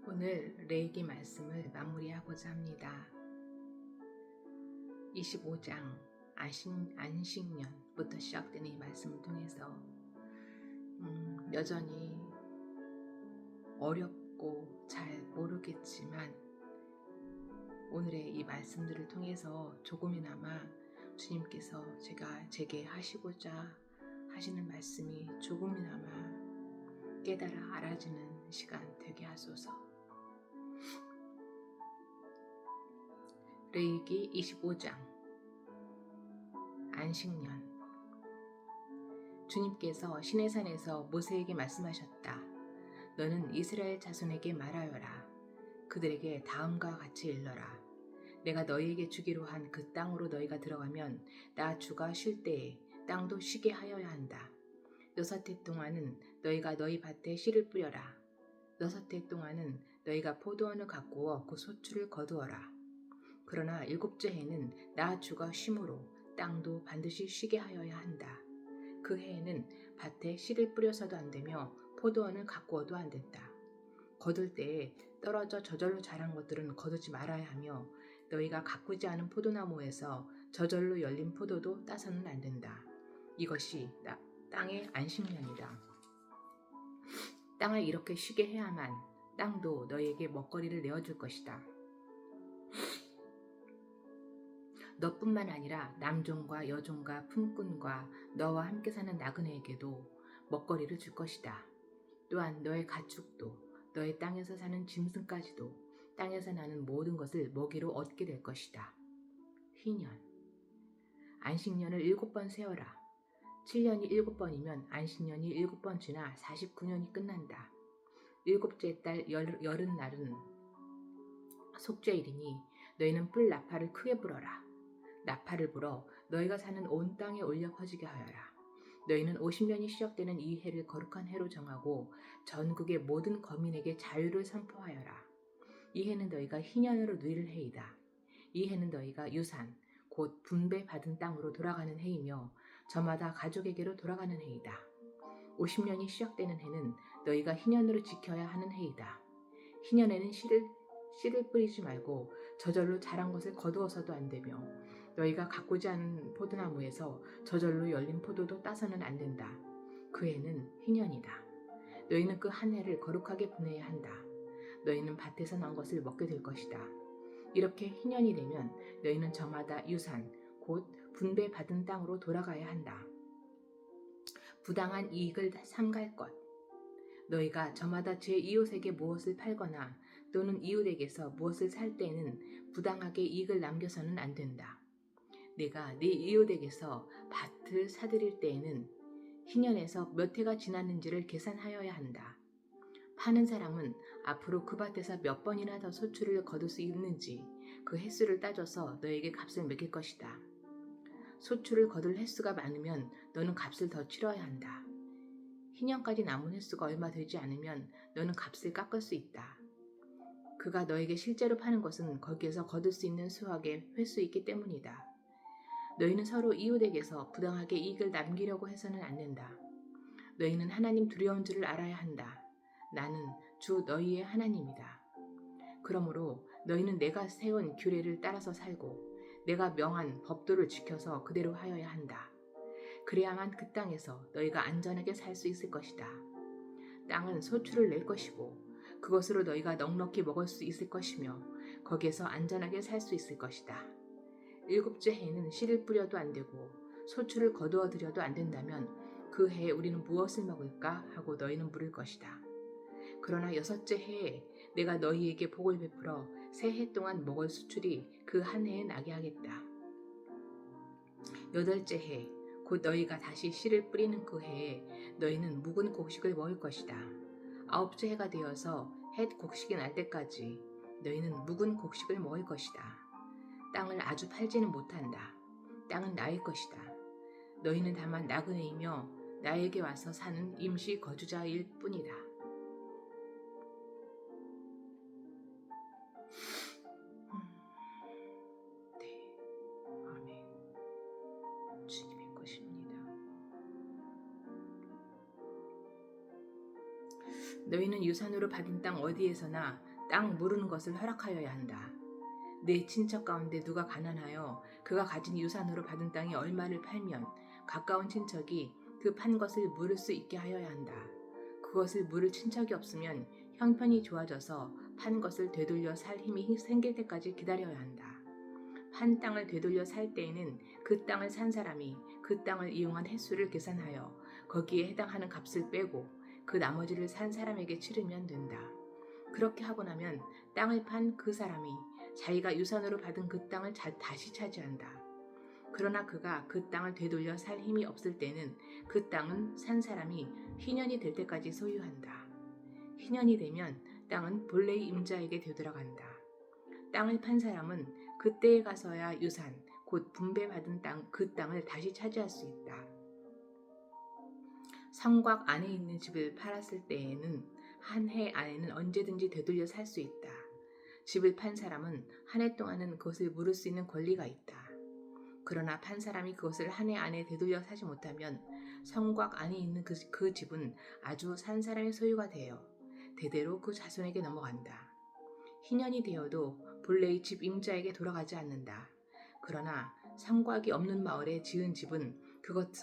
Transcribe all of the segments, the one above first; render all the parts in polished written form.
오늘 레이기 말씀을 마무리하고자 합니다. 25장 안식년부터 시작되는 이 말씀을 통해서 여전히 어렵고 잘 모르겠지만 오늘의 이 말씀들을 통해서 조금이나마 주님께서 제게 하시고자 하시는 말씀이 조금이나마 깨달아 알아지는 시간 되게 하소서. 레위기 25장 안식년. 주님께서 시내산에서 모세에게 말씀하셨다. 너는 이스라엘 자손에게 말하여라. 그들에게 다음과 같이 일러라. 내가 너희에게 주기로 한 그 땅으로 너희가 들어가면 나 주가 쉴 때에 땅도 쉬게 하여야 한다. 6해 동안은 너희가 너희 밭에 씨를 뿌려라. 6해 동안은 너희가 포도원을 가꾸어 그 소출을 거두어라. 그러나 7째 해는 나 주가 쉼으로 땅도 반드시 쉬게 하여야 한다. 그 해에는 밭에 씨를 뿌려서도 안 되며 포도원을 가꾸어도 안 된다. 거둘 때에 떨어져 저절로 자란 것들은 거두지 말아야 하며 너희가 가꾸지 않은 포도나무에서 저절로 열린 포도도 따서는 안 된다. 이것이 땅의 안식년이다. 땅을 이렇게 쉬게 해야만 땅도 너희에게 먹거리를 내어줄 것이다. 너뿐만 아니라 남종과 여종과 품꾼과 너와 함께 사는 나그네에게도 먹거리를 줄 것이다. 또한 너의 가축도 너의 땅에서 사는 짐승까지도 땅에서 나는 모든 것을 먹이로 얻게 될 것이다. 희년. 안식년을 7번 세어라. 7년이 7번이면 안식년이 7번 지나 49년이 끝난다. 7째 달 여름날은 속죄일이니 너희는 뿔 나팔을 크게 불어라. 나팔을 불어 너희가 사는 온 땅에 올려 퍼지게 하여라. 너희는 50년이 시작되는 이 해를 거룩한 해로 정하고 전국의 모든 거민에게 자유를 선포하여라. 이 해는 너희가 희년으로 누릴 해이다. 이 해는 너희가 유산, 곧 분배받은 땅으로 돌아가는 해이며 저마다 가족에게로 돌아가는 해이다. 50년이 시작되는 해는 너희가 희년으로 지켜야 하는 해이다. 희년에는 씨를 뿌리지 말고 저절로 자란 것을 거두어서도 안 되며 너희가 가꾸지 않은 포도나무에서 저절로 열린 포도도 따서는 안 된다. 그 해는 희년이다. 너희는 그 한 해를 거룩하게 보내야 한다. 너희는 밭에서 난 것을 먹게 될 것이다. 이렇게 희년이 되면 너희는 저마다 유산, 곧 분배받은 땅으로 돌아가야 한다. 부당한 이익을 삼갈 것. 너희가 저마다 제 이웃에게 무엇을 팔거나 또는 이웃에게서 무엇을 살 때에는 부당하게 이익을 남겨서는 안 된다. 내가 네 이웃에게서 밭을 사들일 때에는 희년에서 몇 해가 지났는지를 계산하여야 한다. 파는 사람은 앞으로 그 밭에서 몇 번이나 더 소출을 거둘 수 있는지 그 횟수를 따져서 너에게 값을 매길 것이다. 소출을 거둘 횟수가 많으면 너는 값을 더 치러야 한다. 희년까지 남은 횟수가 얼마 되지 않으면 너는 값을 깎을 수 있다. 그가 너에게 실제로 파는 것은 거기에서 거둘 수 있는 수확의 횟수이기 때문이다. 너희는 서로 이웃에게서 부당하게 이익을 남기려고 해서는 안 된다. 너희는 하나님 두려운 줄을 알아야 한다. 나는 주 너희의 하나님이다. 그러므로 너희는 내가 세운 규례를 따라서 살고 내가 명한 법도를 지켜서 그대로 하여야 한다. 그래야만 그 땅에서 너희가 안전하게 살 수 있을 것이다. 땅은 소출을 낼 것이고 그것으로 너희가 넉넉히 먹을 수 있을 것이며 거기에서 안전하게 살 수 있을 것이다. 7째 해에는 씨를 뿌려도 안 되고 소출을 거두어 들여도 안 된다면 그 해에 우리는 무엇을 먹을까 하고 너희는 물을 것이다. 그러나 6째 해에 내가 너희에게 복을 베풀어 새 해 동안 먹을 수출이 그 한 해에 나게 하겠다. 8째 해, 곧 너희가 다시 씨를 뿌리는 그 해에 너희는 묵은 곡식을 먹을 것이다. 9째 해가 되어서 햇 곡식이 날 때까지 너희는 묵은 곡식을 먹을 것이다. 땅을 아주 팔지는 못한다. 땅은 나의 것이다. 너희는 다만 나그네이며 나에게 와서 사는 임시 거주자일 뿐이다. 네, 아멘. 주님의 것입니다. 너희는 유산으로 받은 땅 어디에서나 땅 무르는 것을 허락하여야 한다. 내 친척 가운데 누가 가난하여 그가 가진 유산으로 받은 땅이 얼마를 팔면 가까운 친척이 그 판 것을 물을 수 있게 하여야 한다. 그것을 물을 친척이 없으면 형편이 좋아져서 판 것을 되돌려 살 힘이 생길 때까지 기다려야 한다. 판 땅을 되돌려 살 때에는 그 땅을 산 사람이 그 땅을 이용한 횟수를 계산하여 거기에 해당하는 값을 빼고 그 나머지를 산 사람에게 치르면 된다. 그렇게 하고 나면 땅을 판 그 사람이 자기가 유산으로 받은 그 땅을 다시 차지한다. 그러나 그가 그 땅을 되돌려 살 힘이 없을 때는 그 땅은 산 사람이 희년이 될 때까지 소유한다. 희년이 되면 땅은 본래의 임자에게 되돌아간다. 땅을 판 사람은 그때에 가서야 유산, 곧 분배받은 그 땅을 다시 차지할 수 있다. 성곽 안에 있는 집을 팔았을 때에는 한 해 안에는 언제든지 되돌려 살 수 있다. 집을 판 사람은 한 해 동안은 그것을 물을 수 있는 권리가 있다. 그러나 판 사람이 그것을 한 해 안에 되돌려 사지 못하면 성곽 안에 있는 그 집은 아주 산 사람의 소유가 되어 대대로 그 자손에게 넘어간다. 희년이 되어도 본래의 집 임자에게 돌아가지 않는다. 그러나 성곽이 없는 마을에 지은 집은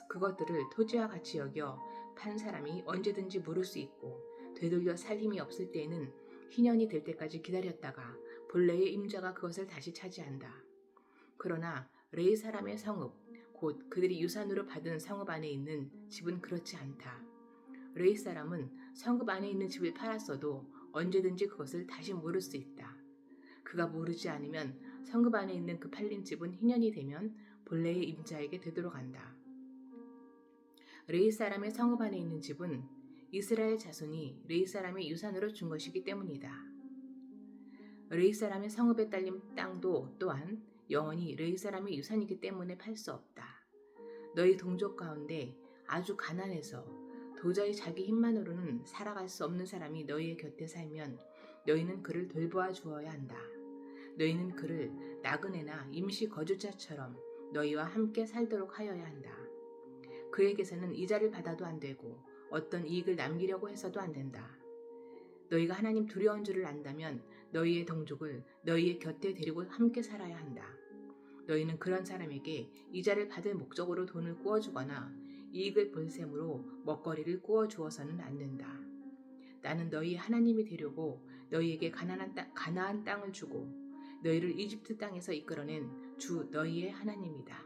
그것들을 토지와 같이 여겨 판 사람이 언제든지 물을 수 있고 되돌려 살 힘이 없을 때에는 희년이 될 때까지 기다렸다가 본래의 임자가 그것을 다시 차지한다. 그러나 레위 사람의 성읍, 곧 그들이 유산으로 받은 성읍 안에 있는 집은 그렇지 않다. 레위 사람은 성읍 안에 있는 집을 팔았어도 언제든지 그것을 다시 물을 수 있다. 그가 모르지 않으면 성읍 안에 있는 그 팔린 집은 희년이 되면 본래의 임자에게 되돌아간다. 레위 사람의 성읍 안에 있는 집은 이스라엘 자손이 레위 사람의 유산으로 준 것이기 때문이다. 레위 사람의 성읍에 딸린 땅도 또한 영원히 레위 사람의 유산이기 때문에 팔 수 없다. 너희 동족 가운데 아주 가난해서 도저히 자기 힘만으로는 살아갈 수 없는 사람이 너희의 곁에 살면 너희는 그를 돌보아 주어야 한다. 너희는 그를 나그네나 임시 거주자처럼 너희와 함께 살도록 하여야 한다. 그에게서는 이자를 받아도 안 되고 어떤 이익을 남기려고 해서도 안 된다. 너희가 하나님 두려운 줄을 안다면 너희의 동족을 너희의 곁에 데리고 함께 살아야 한다. 너희는 그런 사람에게 이자를 받을 목적으로 돈을 꾸어주거나 이익을 볼 셈으로 먹거리를 꾸어주어서는 안 된다. 나는 너희 하나님이 되려고 너희에게 가나안 땅을 주고 너희를 이집트 땅에서 이끌어낸 주 너희의 하나님이다.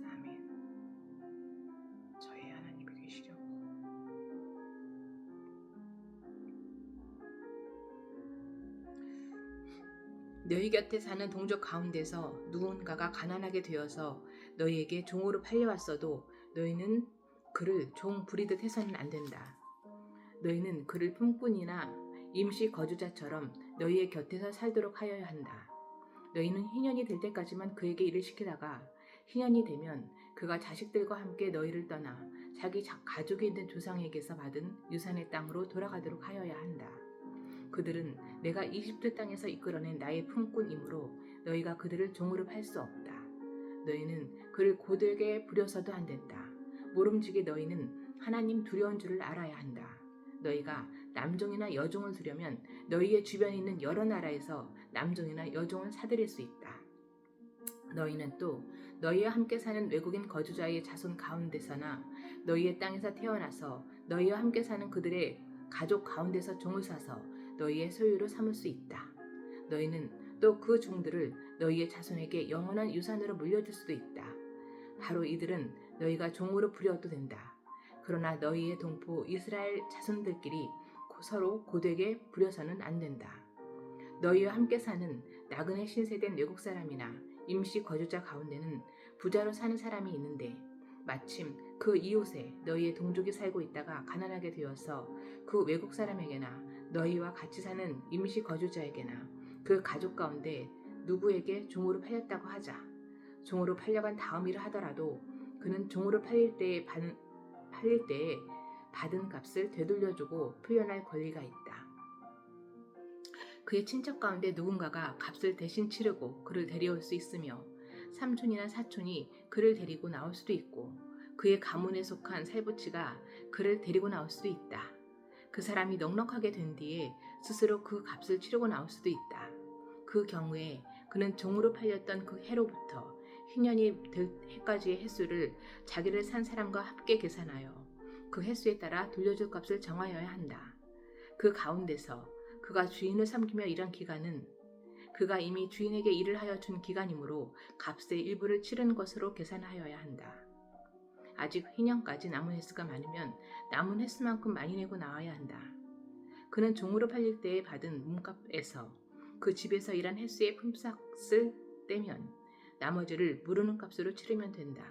아멘. 저의 하나님이 되시려고. 너희 곁에 사는 동족 가운데서 누군가가 가난하게 되어서 너희에게 종으로 팔려왔어도 너희는 그를 종 부리듯 해서는 안 된다. 너희는 그를 품꾼이나 임시 거주자처럼 너희의 곁에서 살도록 하여야 한다. 너희는 희년이 될 때까지만 그에게 일을 시키다가 희년이 되면 그가 자식들과 함께 너희를 떠나 자기 가족이 있는 조상에게서 받은 유산의 땅으로 돌아가도록 하여야 한다. 그들은 내가 이집트 땅에서 이끌어낸 나의 품꾼이므로 너희가 그들을 종으로 팔 수 없다. 너희는 그를 고되게 부려서도 안 된다. 모름지기 너희는 하나님 두려운 줄을 알아야 한다. 너희가 남종이나 여종을 두려면 너희의 주변에 있는 여러 나라에서 남종이나 여종을 사들일 수 있다. 너희는 또 너희와 함께 사는 외국인 거주자의 자손 가운데서나 너희의 땅에서 태어나서 너희와 함께 사는 그들의 가족 가운데서 종을 사서 너희의 소유로 삼을 수 있다. 너희는 또 그 종들을 너희의 자손에게 영원한 유산으로 물려줄 수도 있다. 바로 이들은 너희가 종으로 부려도 된다. 그러나 너희의 동포 이스라엘 자손들끼리 서로 고되게 부려서는 안 된다. 너희와 함께 사는 나그네 신세된 외국 사람이나 임시 거주자 가운데는 부자로 사는 사람이 있는데 마침 그 이웃에 너희의 동족이 살고 있다가 가난하게 되어서 그 외국 사람에게나 너희와 같이 사는 임시 거주자에게나 그 가족 가운데 누구에게 종으로 팔렸다고 하자. 종으로 팔려간 다음이라 하더라도 그는 종으로 팔릴 때에 받은 값을 되돌려주고 풀려날 권리가 있다. 그의 친척 가운데 누군가가 값을 대신 치르고 그를 데려올 수 있으며 삼촌이나 사촌이 그를 데리고 나올 수도 있고 그의 가문에 속한 살부치가 그를 데리고 나올 수도 있다. 그 사람이 넉넉하게 된 뒤에 스스로 그 값을 치르고 나올 수도 있다. 그 경우에 그는 종으로 팔렸던 그 해로부터 희년이 될 해까지의 횟수를 자기를 산 사람과 함께 계산하여 그 횟수에 따라 돌려줄 값을 정하여야 한다. 그 가운데서 그가 주인을 섬기며 일한 기간은 그가 이미 주인에게 일을 하여 준 기간이므로 값의 일부를 치른 것으로 계산하여야 한다. 아직 희년까지 남은 횟수가 많으면 남은 횟수만큼 많이 내고 나와야 한다. 그는 종으로 팔릴 때에 받은 몸값에서 그 집에서 일한 횟수의 품삯을 떼면 나머지를 무르는 값으로 치르면 된다.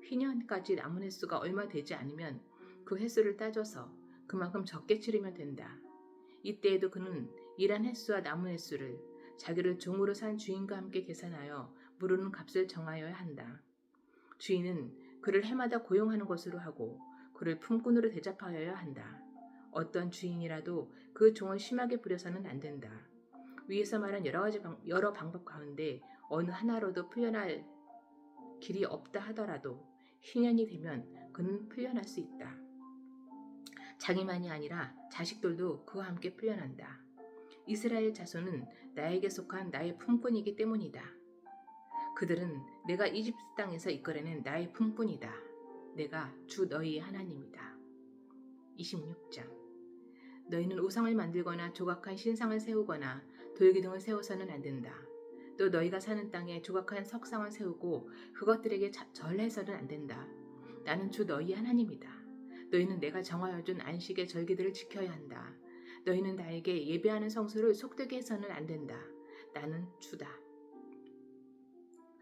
희년까지 남은 횟수가 얼마 되지 않으면 그 횟수를 따져서 그만큼 적게 치르면 된다. 이때에도 그는 일한 횟수와 남은 횟수를 자기를 종으로 산 주인과 함께 계산하여 무르는 값을 정하여야 한다. 주인은 그를 해마다 고용하는 것으로 하고 그를 품꾼으로 대접하여야 한다. 어떤 주인이라도 그 종을 심하게 부려서는 안 된다. 위에서 말한 여러 방법 가운데 어느 하나로도 풀려날 길이 없다 하더라도 희년이 되면 그는 풀려날 수 있다. 자기만이 아니라 자식들도 그와 함께 풀려난다. 이스라엘 자손은 나에게 속한 나의 품꾼이기 때문이다. 그들은 내가 이집트 땅에서 이끌어낸 나의 품꾼이다. 내가 주 너희의 하나님이다. 26장. 너희는 우상을 만들거나 조각한 신상을 세우거나 돌기둥을 세워서는 안 된다. 또 너희가 사는 땅에 조각한 석상을 세우고 그것들에게 절해서는 안 된다. 나는 주 너희 하나님이다. 너희는 내가 정하여 준 안식의 절기들을 지켜야 한다. 너희는 나에게 예배하는 성수를 속되게 해서는 안 된다. 나는 주다.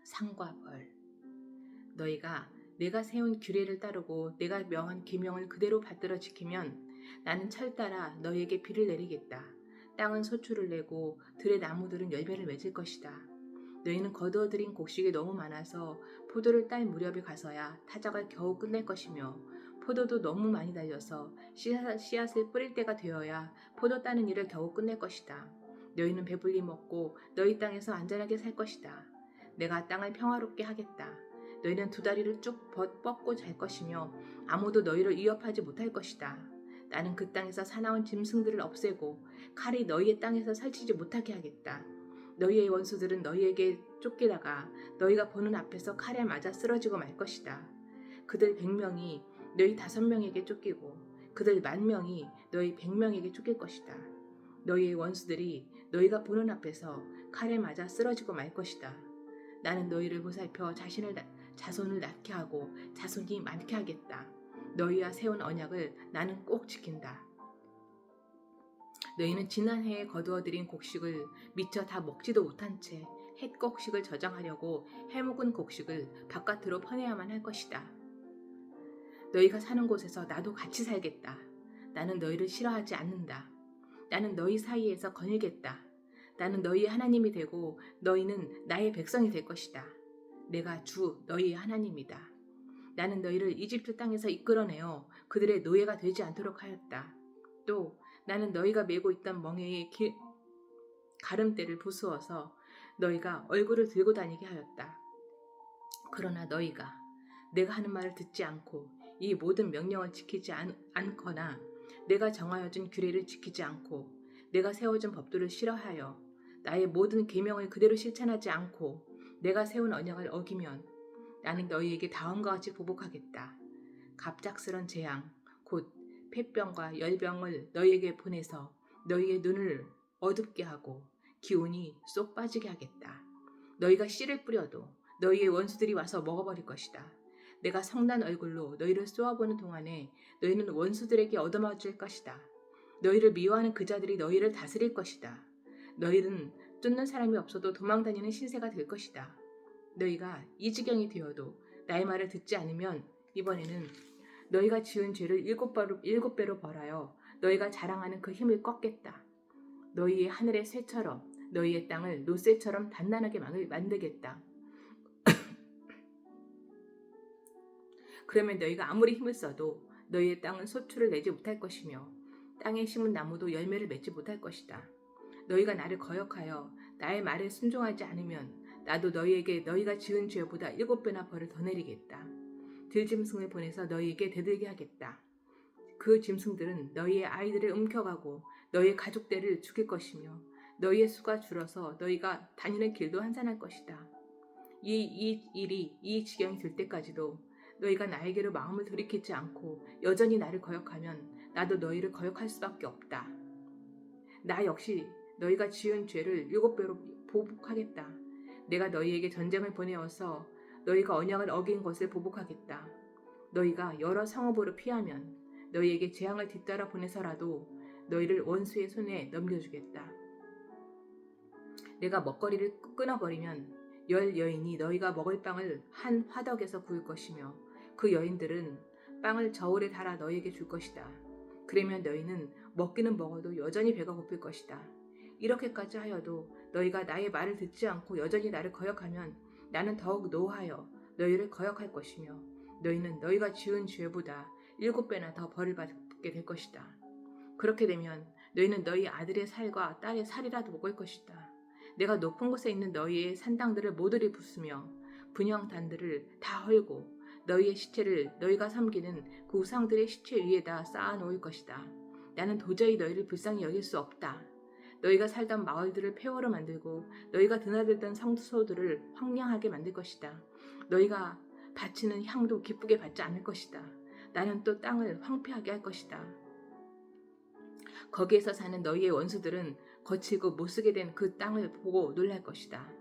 상과 벌. 너희가 내가 세운 규례를 따르고 내가 명한 계명을 그대로 받들어 지키면 나는 철따라 너희에게 비를 내리겠다. 땅은 소출을 내고 들의 나무들은 열매를 맺을 것이다. 너희는 거두어들인 곡식이 너무 많아서 포도를 딸 무렵에 가서야 타작을 겨우 끝낼 것이며 포도도 너무 많이 달려서 씨앗을 뿌릴 때가 되어야 포도 따는 일을 겨우 끝낼 것이다. 너희는 배불리 먹고 너희 땅에서 안전하게 살 것이다. 내가 땅을 평화롭게 하겠다. 너희는 두 다리를 쭉 뻗고 잘 것이며 아무도 너희를 위협하지 못할 것이다. 나는 그 땅에서 사나운 짐승들을 없애고 칼이 너희의 땅에서 설치지 못하게 하겠다. 너희의 원수들은 너희에게 쫓기다가 너희가 보는 앞에서 칼에 맞아 쓰러지고 말 것이다. 그들 100명이 너희 5명에게 쫓기고 그들 10,000명이 너희 100명에게 쫓길 것이다. 너희의 원수들이 너희가 보는 앞에서 칼에 맞아 쓰러지고 말 것이다. 나는 너희를 보살펴 자손을 낳게 하고 자손이 많게 하겠다. 너희와 세운 언약을 나는 꼭 지킨다. 너희는 지난해에 거두어들인 곡식을 미처 다 먹지도 못한 채 햇곡식을 저장하려고 해묵은 곡식을 바깥으로 퍼내야만 할 것이다. 너희가 사는 곳에서 나도 같이 살겠다. 나는 너희를 싫어하지 않는다. 나는 너희 사이에서 거닐겠다. 나는 너희의 하나님이 되고 너희는 나의 백성이 될 것이다. 내가 주 너희의 하나님이다. 나는 너희를 이집트 땅에서 이끌어내어 그들의 노예가 되지 않도록 하였다. 또 나는 너희가 메고 있던 멍에의 가름대를 부수어서 너희가 얼굴을 들고 다니게 하였다. 그러나 너희가 내가 하는 말을 듣지 않고 이 모든 명령을 지키지 않거나 내가 정하여 준 규례를 지키지 않고 내가 세워준 법도를 싫어하여 나의 모든 계명을 그대로 실천하지 않고 내가 세운 언약을 어기면 나는 너희에게 다음과 같이 보복하겠다. 갑작스런 재앙 곧 폐병과 열병을 너희에게 보내서 너희의 눈을 어둡게 하고 기운이 쏙 빠지게 하겠다. 너희가 씨를 뿌려도 너희의 원수들이 와서 먹어버릴 것이다. 내가 성난 얼굴로 너희를 쏘아보는 동안에 너희는 원수들에게 얻어맞을 것이다. 너희를 미워하는 그 자들이 너희를 다스릴 것이다. 너희는 쫓는 사람이 없어도 도망다니는 신세가 될 것이다. 너희가 이 지경이 되어도 나의 말을 듣지 않으면 이번에는 너희가 지은 죄를 7배로 벌하여 너희가 자랑하는 그 힘을 꺾겠다. 너희의 하늘의 쇠처럼 너희의 땅을 노쇠처럼 단단하게 만들겠다. 그러면 너희가 아무리 힘을 써도 너희의 땅은 소출을 내지 못할 것이며 땅에 심은 나무도 열매를 맺지 못할 것이다. 너희가 나를 거역하여 나의 말에 순종하지 않으면 나도 너희에게 너희가 지은 죄보다 7배나 벌을 더 내리겠다. 들짐승을 보내서 너희에게 대들게 하겠다. 그 짐승들은 너희의 아이들을 움켜가고 너희의 가족들을 죽일 것이며 너희의 수가 줄어서 너희가 다니는 길도 한산할 것이다. 이 일이 이 지경이 될 때까지도 너희가 나에게로 마음을 돌이키지 않고 여전히 나를 거역하면 나도 너희를 거역할 수밖에 없다. 나 역시 너희가 지은 죄를 7배로 보복하겠다. 내가 너희에게 전쟁을 보내어서 너희가 언약을 어긴 것을 보복하겠다. 너희가 여러 성읍으로 피하면 너희에게 재앙을 뒤따라 보내서라도 너희를 원수의 손에 넘겨주겠다. 내가 먹거리를 끊어버리면 10여인이 너희가 먹을 빵을 한 화덕에서 구울 것이며 그 여인들은 빵을 저울에 달아 너희에게 줄 것이다. 그러면 너희는 먹기는 먹어도 여전히 배가 고플 것이다. 이렇게까지 하여도 너희가 나의 말을 듣지 않고 여전히 나를 거역하면 나는 더욱 노하여 너희를 거역할 것이며 너희는 너희가 지은 죄보다 7배나 더 벌을 받게 될 것이다. 그렇게 되면 너희는 너희 아들의 살과 딸의 살이라도 먹을 것이다. 내가 높은 곳에 있는 너희의 산당들을 모조리 부수며 분향단들을 다 헐고 너희의 시체를 너희가 섬기는 그 우상들의 시체 위에다 쌓아놓을 것이다. 나는 도저히 너희를 불쌍히 여길 수 없다. 너희가 살던 마을들을 폐허로 만들고 너희가 드나들던 성소들을 황량하게 만들 것이다. 너희가 바치는 향도 기쁘게 받지 않을 것이다. 나는 또 땅을 황폐하게 할 것이다. 거기에서 사는 너희의 원수들은 거칠고 못쓰게 된 그 땅을 보고 놀랄 것이다.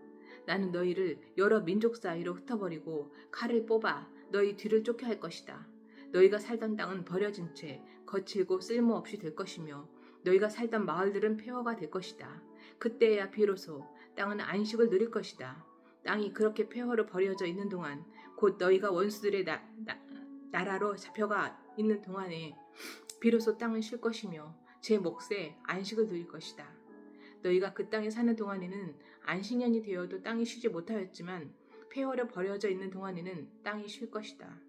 나는 너희를 여러 민족 사이로 흩어버리고 칼을 뽑아 너희 뒤를 쫓게 할 것이다. 너희가 살던 땅은 버려진 채 거칠고 쓸모없이 될 것이며 너희가 살던 마을들은 폐허가 될 것이다. 그때야 비로소 땅은 안식을 누릴 것이다. 땅이 그렇게 폐허로 버려져 있는 동안 곧 너희가 원수들의 나라로 잡혀가 있는 동안에 비로소 땅은 쉴 것이며 제 몫에 안식을 누릴 것이다. 너희가 그 땅에 사는 동안에는 안식년이 되어도 땅이 쉬지 못하였지만 폐허로 버려져 있는 동안에는 땅이 쉴 것이다.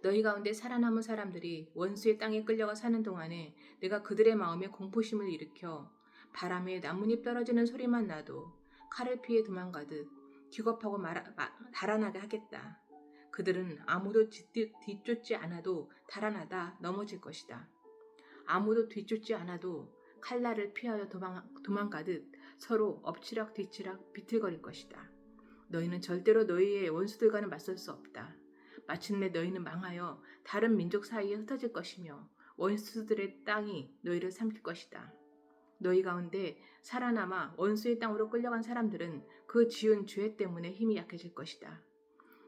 너희 가운데 살아남은 사람들이 원수의 땅에 끌려가 사는 동안에 내가 그들의 마음에 공포심을 일으켜 바람에 나뭇잎 떨어지는 소리만 나도 칼을 피해 도망가듯 기겁하고 달아나게 하겠다. 그들은 아무도 뒤쫓지 않아도 달아나다 넘어질 것이다. 아무도 뒤쫓지 않아도 칼날을 피하여 도망가듯 서로 엎치락 뒤치락 비틀거릴 것이다. 너희는 절대로 너희의 원수들과는 맞설 수 없다. 마침내 너희는 망하여 다른 민족 사이에 흩어질 것이며 원수들의 땅이 너희를 삼킬 것이다. 너희 가운데 살아남아 원수의 땅으로 끌려간 사람들은 그 지은 죄 때문에 힘이 약해질 것이다.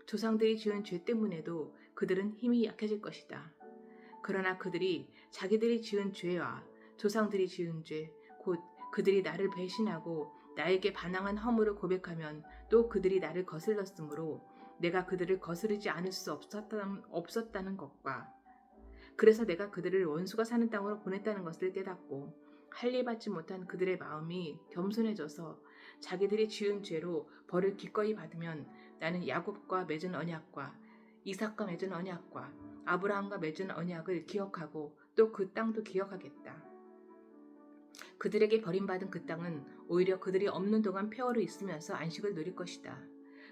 조상들이 지은 죄 때문에도 그들은 힘이 약해질 것이다. 그러나 그들이 자기들이 지은 죄와 조상들이 지은 죄, 곧 그들이 나를 배신하고 나에게 반항한 허물을 고백하면 또 그들이 나를 거슬렀으므로 내가 그들을 거스르지 않을 수 없었다는 것과 그래서 내가 그들을 원수가 사는 땅으로 보냈다는 것을 깨닫고 할례 받지 못한 그들의 마음이 겸손해져서 자기들이 지은 죄로 벌을 기꺼이 받으면 나는 야곱과 맺은 언약과 이삭과 맺은 언약과 아브라함과 맺은 언약을 기억하고 또 그 땅도 기억하겠다. 그들에게 버림받은 그 땅은 오히려 그들이 없는 동안 폐허로 있으면서 안식을 누릴 것이다.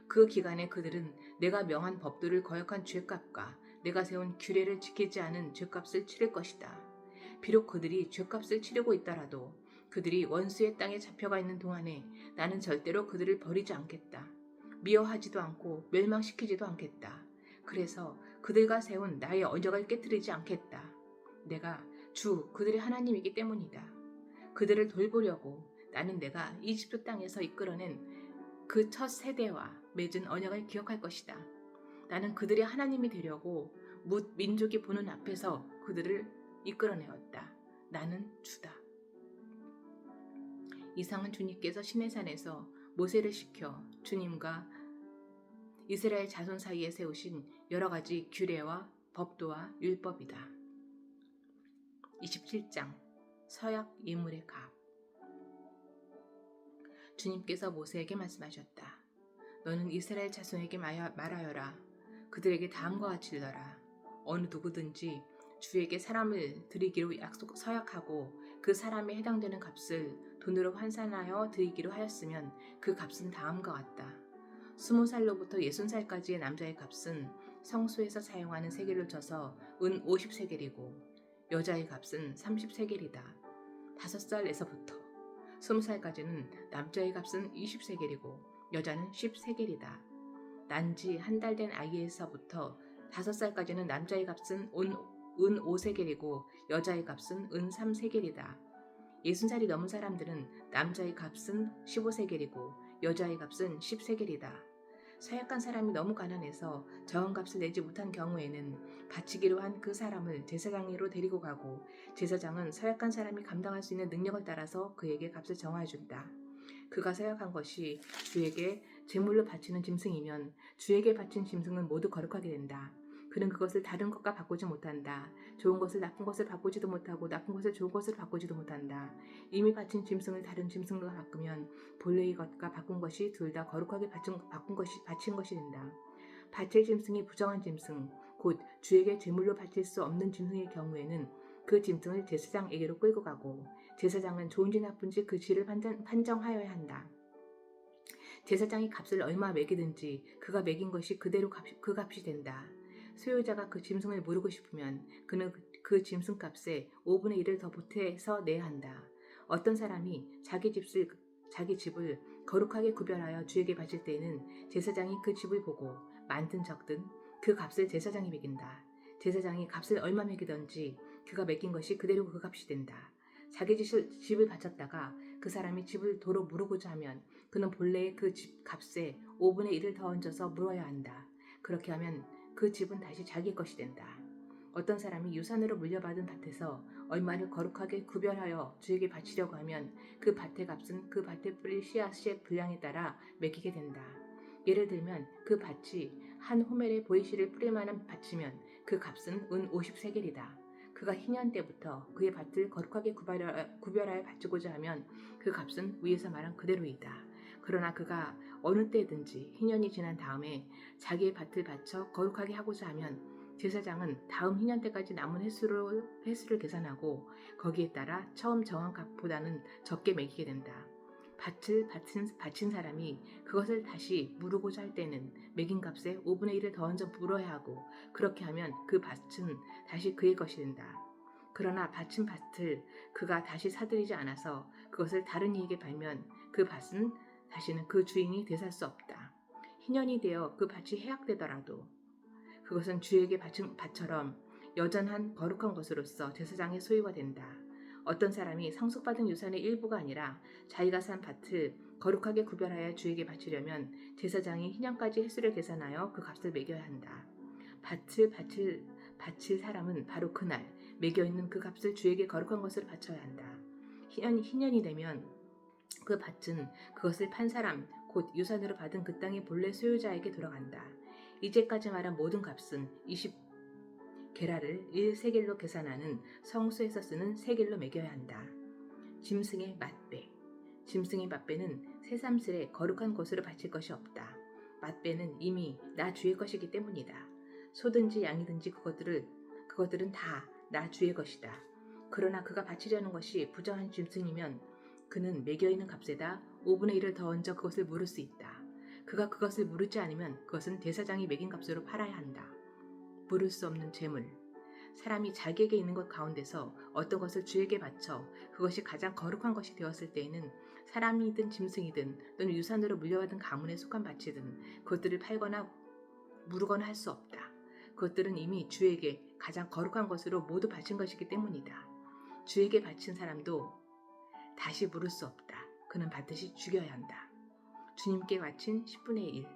그 기간에 그들은 내가 명한 법도를 거역한 죄값과 내가 세운 규례를 지키지 않은 죄값을 치를 것이다. 비록 그들이 죄값을 치르고 있더라도 그들이 원수의 땅에 잡혀가 있는 동안에 나는 절대로 그들을 버리지 않겠다. 미워하지도 않고 멸망시키지도 않겠다. 그래서 그들과 세운 나의 언약을 깨뜨리지 않겠다. 내가 주 그들의 하나님이기 때문이다. 그들을 돌보려고 나는 내가 이집트 땅에서 이끌어낸 그 첫 세대와 맺은 언약을 기억할 것이다. 나는 그들의 하나님이 되려고 뭇 민족이 보는 앞에서 그들을 이끌어내었다. 나는 주다. 이상은 주님께서 시내산에서 모세를 시켜 주님과 이스라엘 자손 사이에 세우신 여러 가지 규례와 법도와 율법이다. 27장 서약 예물의 값. 주님께서 모세에게 말씀하셨다. 너는 이스라엘 자손에게 말하여라. 그들에게 다음과 같이 일러라. 어느 누구든지 주에게 사람을 드리기로 서약하고 그 사람에 해당되는 값을 돈으로 환산하여 드리기로 하였으면 그 값은 다음과 같다. 20살로부터 60살까지의 남자의 값은 성수에서 사용하는 세겔로 쳐서 은 50세겔이고 여자의 값은 30세겔이다. 5살에서부터 20살까지는 남자의 값은 20세겔이고 여자는 10세겔이다. 난지 한 달 된 아이에서부터 5살까지는 남자의 값은 은 5세겔이고 여자의 값은 은 3세겔이다. 60살이 넘은 사람들은 남자의 값은 15세겔이고 여자의 값은 10세겔이다. 사역한 사람이 너무 가난해서 정한값을 내지 못한 경우에는 바치기로 한 그 사람을 제사장으로 데리고 가고 제사장은 서약한 사람이 감당할 수 있는 능력을 따라서 그에게 값을 정하여준다. 그가 서약한 것이 주에게 제물로 바치는 짐승이면 주에게 바친 짐승은 모두 거룩하게 된다. 그는 그것을 다른 것과 바꾸지 못한다. 좋은 것을 나쁜 것을 바꾸지도 못하고 나쁜 것을 좋은 것을 바꾸지도 못한다. 이미 바친 짐승을 다른 짐승과 바꾸면 본래의 것과 바꾼 것이 둘 다 거룩하게 바친 것이 된다. 바칠 짐승이 부정한 짐승, 곧 주에게 제물로 바칠 수 없는 짐승일 경우에는 그 짐승을 제사장에게로 끌고 가고 제사장은 좋은지 나쁜지 그 질을 판정하여야 한다. 제사장이 값을 얼마 매기든지 그가 매긴 것이 그대로 그 값이 된다. 소유자가 그 짐승을 모르고 싶으면 그는 그 짐승 값에 5분의 1을 더 보태서 내야 한다. 어떤 사람이 자기 집을 거룩하게 구별하여 주에게 바칠 때에는 제사장이 그 집을 보고 많든 적든 그 값을 제사장이 매긴다. 제사장이 값을 얼마 매기든지 그가 매긴 것이 그대로 그 값이 된다. 자기 집을 바쳤다가 그 사람이 집을 도로 무르고자 하면 그는 본래의 그 집 값에 5분의 1을 더 얹어서 물어야 한다. 그렇게 하면 그 집은 다시 자기 것이 된다. 어떤 사람이 유산으로 물려받은 밭에서 얼마를 거룩하게 구별하여 주에게 바치려고 하면 그 밭의 값은 그 밭에 뿌릴 씨앗의 분량에 따라 매기게 된다. 예를 들면 그 밭이 한 호멜의 보이시를 뿌릴 만한 밭이면 그 값은 은 50세겔이다. 그가 희년 때부터 그의 밭을 거룩하게 구별하여 바치고자 하면 그 값은 위에서 말한 그대로이다. 그러나 그가 어느 때든지 희년이 지난 다음에 자기의 밭을 바쳐 거룩하게 하고자 하면 제사장은 다음 희년 때까지 남은 횟수를 계산하고 거기에 따라 처음 정한 값보다는 적게 매기게 된다. 밭을 바친 사람이 그것을 다시 무르고자 할 때는 매긴 값에 5분의 1을 더 얹어 물어야 하고 그렇게 하면 그 밭은 다시 그의 것이 된다. 그러나 바친 밭을 그가 다시 사들이지 않아서 그것을 다른 이에게 팔면 그 밭은 다시는 그 주인이 되살 수 없다. 희년이 되어 그 밭이 해약되더라도 그것은 주에게 바친 밭처럼 여전한 거룩한 것으로서 제사장의 소유가 된다. 어떤 사람이 상속받은 유산의 일부가 아니라 자기가 산 밭을 거룩하게 구별하여 주에게 바치려면 제사장이 희년까지 횟수를 계산하여 그 값을 매겨야 한다. 밭을 바칠 사람은 바로 그날 매겨있는 그 값을 주에게 거룩한 것을 바쳐야 한다. 희년이 되면 그 밭은 그것을 판 사람, 곧 유산으로 받은 그 땅의 본래 소유자에게 돌아간다. 이제까지 말한 모든 값은 20게라를 1세겔로 계산하는 성수에서 쓰는 세겔로 매겨야 한다. 짐승의 맛배. 짐승의 맛배는 새삼스레 거룩한 것으로 바칠 것이 없다. 맛배는 이미 나 주의 것이기 때문이다. 소든지 양이든지 그것들은 다 나 주의 것이다. 그러나 그가 바치려는 것이 부정한 짐승이면 그는 매겨있는 값에다 5분의 1을 더 얹어 그것을 물을 수 있다. 그가 그것을 물지 않으면 그것은 제사장이 매긴 값으로 팔아야 한다. 물을 수 없는 재물. 사람이 자기에게 있는 것 가운데서 어떤 것을 주에게 바쳐 그것이 가장 거룩한 것이 되었을 때에는 사람이든 짐승이든 또는 유산으로 물려받은 가문에 속한 밭이든 그것들을 팔거나 무르거나 할 수 없다. 그것들은 이미 주에게 가장 거룩한 것으로 모두 바친 것이기 때문이다. 주에게 바친 사람도 다시 물을 수 없다. 그는 반드시 죽여야 한다. 주님께 바친 10분의 1.